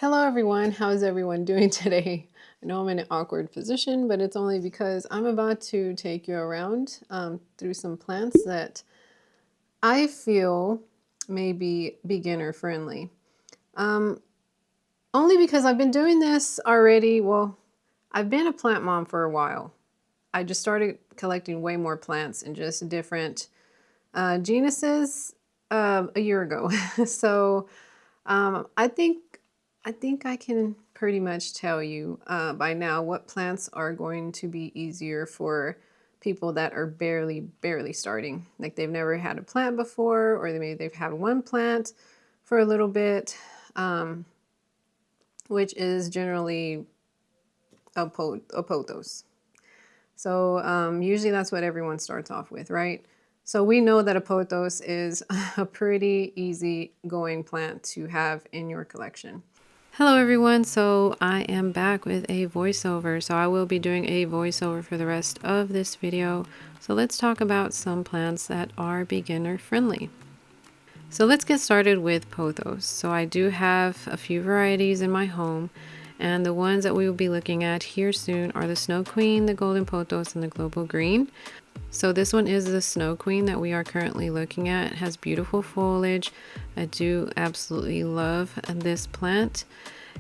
Hello everyone, how's everyone doing today? I know I'm in an awkward position, but it's only because I'm about to take you around through some plants that I feel may be beginner friendly. Um, Only because I've been doing this already. Well, I've been a plant mom for a while. I just started collecting way more plants in just different genuses a year ago. So I think I can pretty much tell you by now what plants are going to be easier for people that are barely starting. Like they've never had a plant before, or maybe they've had one plant for a little bit, which is generally a pothos. So usually that's what everyone starts off with, right? So we know that a pothos is a pretty easy going plant to have in your collection. Hello everyone, so I am back with a voiceover. So I will be doing a voiceover for the rest of this video. So let's talk about some plants that are beginner friendly. So let's get started with pothos. So I do have a few varieties in my home, and the ones that we will be looking at here soon are the Snow Queen, the Golden Pothos, and the Global Green. So this one is the Snow Queen that we are currently looking at. It has beautiful foliage. I do absolutely love this plant.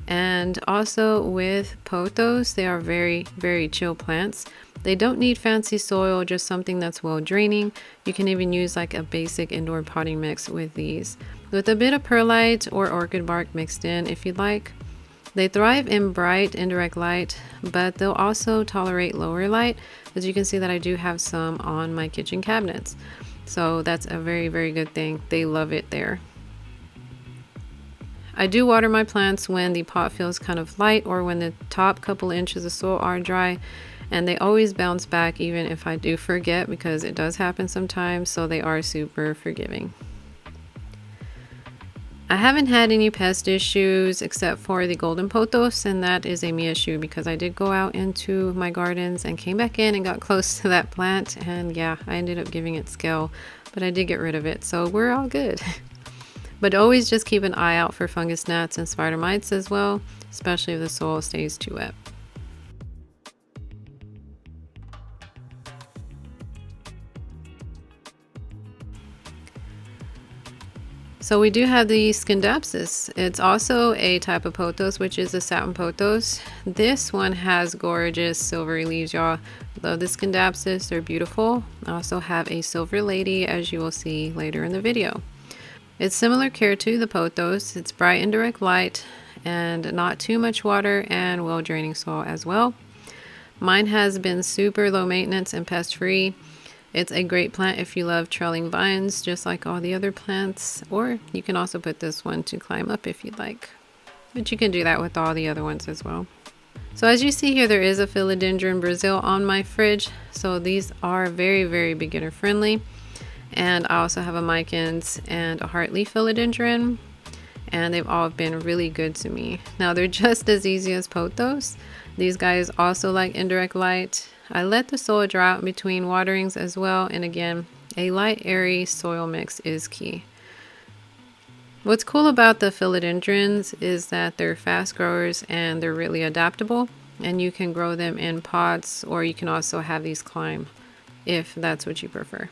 And also with pothos, they are very chill plants. They don't need fancy soil, just something that's well draining. You can even use like a basic indoor potting mix with these, with a bit of perlite or orchid bark mixed in if you'd like. They thrive in bright indirect light, but they'll also tolerate lower light. As you can see that I do have some on my kitchen cabinets. So that's a very good thing. They love it there. I do water my plants when the pot feels kind of light or when the top couple inches of soil are dry, and they always bounce back even if I do forget, because it does happen sometimes, so they are super forgiving. I haven't had any pest issues except for the golden pothos, and that is a me issue because I did go out into my gardens and came back in and got close to that plant, and yeah, I ended up giving it scale, but I did get rid of it, so we're all good. But always just keep an eye out for fungus gnats and spider mites as well, especially if the soil stays too wet. So we do have the Scindapsus. It's also a type of pothos, which is a satin pothos. This one has gorgeous silvery leaves, y'all. Love the Scindapsus, they're beautiful. I also have a silver lady, as you will see later in the video. It's similar care to the pothos. It's bright and direct light and not too much water and well draining soil as well. Mine has been super low maintenance and pest free. It's a great plant if you love trailing vines, just like all the other plants, or you can also put this one to climb up if you'd like. But you can do that with all the other ones as well. So as you see here, there is a philodendron Brazil on my fridge. So these are very beginner friendly. And I also have a Micans and a heartleaf philodendron, and they've all been really good to me. Now they're just as easy as pothos. These guys also like indirect light. I let the soil dry out in between waterings as well, and again, a light airy soil mix is key. What's cool about the philodendrons is that they're fast growers and they're really adaptable, and you can grow them in pots, or you can also have these climb if that's what you prefer.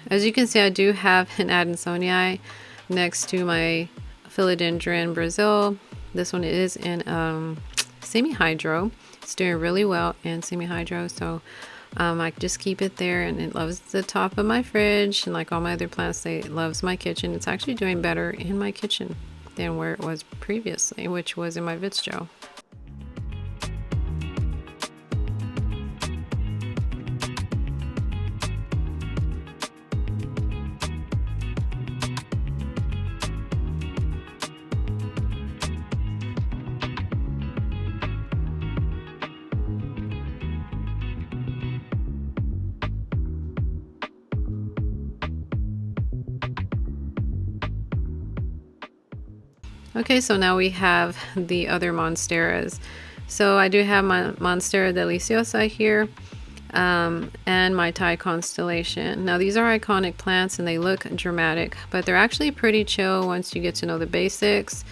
As you can see, I do have an Adansonii next to my philodendron Brazil. This one is in semi-hydro. It's doing really well in semi-hydro, so I just keep it there, and it loves the top of my fridge, and like all my other plants, it loves my kitchen. It's actually doing better in my kitchen than where it was previously, which was in my Vitstro. Okay, so now we have the other monsteras. So I do have my Monstera deliciosa here, and my Thai constellation. Now these are iconic plants and they look dramatic, but they're actually pretty chill once you get to know the basics.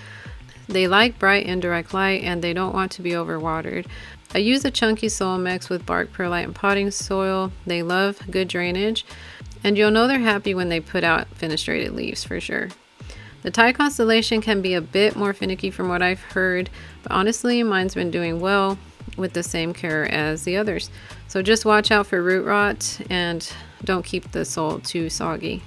They like bright indirect light and they don't want to be overwatered. I use a chunky soil mix with bark perlite and potting soil. They love good drainage, and you'll know they're happy when they put out fenestrated leaves for sure. The Thai constellation can be a bit more finicky from what I've heard, but honestly mine's been doing well with the same care as the others. So just watch out for root rot and don't keep the soil too soggy.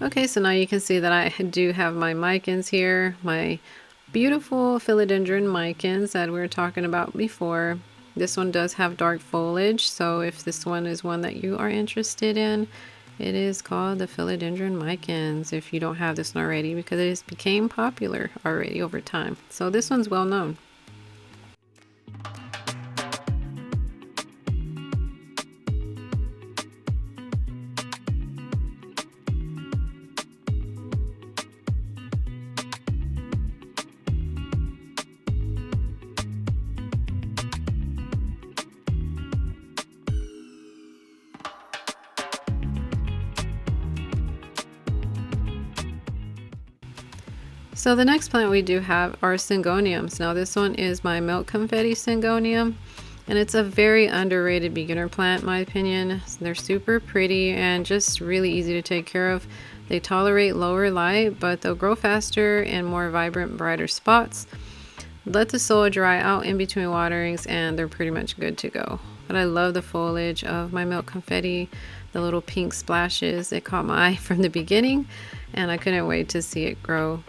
Okay, so now you can see that I do have my micans here, my beautiful philodendron micans that we were talking about before. This one does have dark foliage, so if this one is one that you are interested in, it is called the philodendron micans if you don't have this one already, because it has became popular already over time. So this one's well known. So the next plant we do have are syngoniums. Now this one is my milk confetti syngonium, and it's a very underrated beginner plant in my opinion. They're super pretty and just really easy to take care of. They tolerate lower light, but they'll grow faster in more vibrant, brighter spots. Let the soil dry out in between waterings and they're pretty much good to go. But I love the foliage of my milk confetti, the little pink splashes. It caught my eye from the beginning and I couldn't wait to see it grow.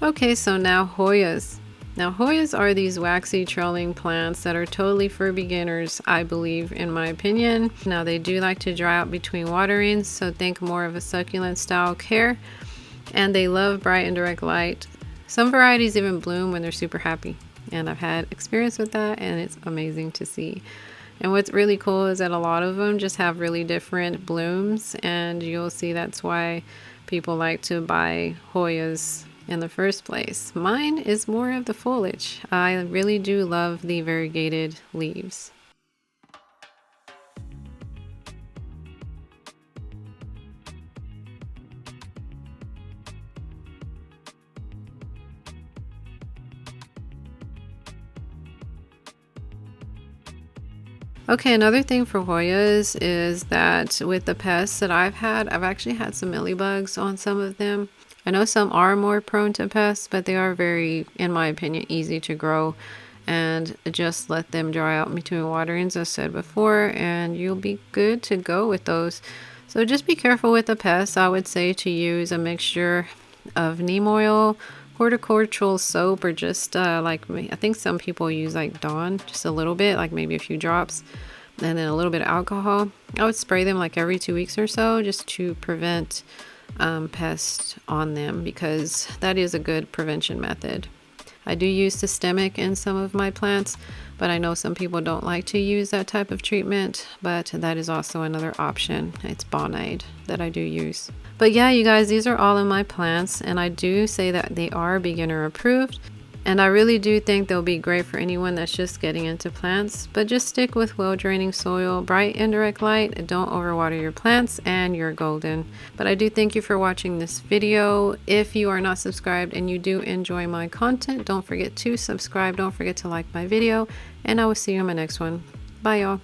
Okay, so now Hoyas. Now Hoyas are these waxy trailing plants that are totally for beginners, I believe, in my opinion. Now they do like to dry out between waterings, so think more of a succulent style care. And they love bright and direct light. Some varieties even bloom when they're super happy. And I've had experience with that and it's amazing to see. And what's really cool is that a lot of them just have really different blooms, and you'll see that's why people like to buy Hoyas in the first place. Mine is more of the foliage. I really do love the variegated leaves. Okay, another thing for Hoyas is that with the pests that I've had, I've actually had some mealybugs on some of them. I know some are more prone to pests, but they are very, in my opinion, easy to grow, and just let them dry out between waterings as I said before, and you'll be good to go with those. So just be careful with the pests. I would say to use a mixture of neem oil, horticultural soap, or just I think some people use like Dawn, just a little bit, like maybe a few drops, and then a little bit of alcohol. I would spray them like every 2 weeks or so just to prevent pests on them, because that is a good prevention method. I do use systemic in some of my plants, but I know some people don't like to use that type of treatment, but that is also another option. It's Bonide that I do use. But yeah, you guys, these are all in my plants, and I do say that they are beginner approved. And I really do think they'll be great for anyone that's just getting into plants, but just stick with well draining soil, bright indirect light, don't overwater your plants, and you're golden. But I do thank you for watching this video. If you are not subscribed and you do enjoy my content, don't forget to subscribe, don't forget to like my video, and I will see you in my next one. Bye y'all.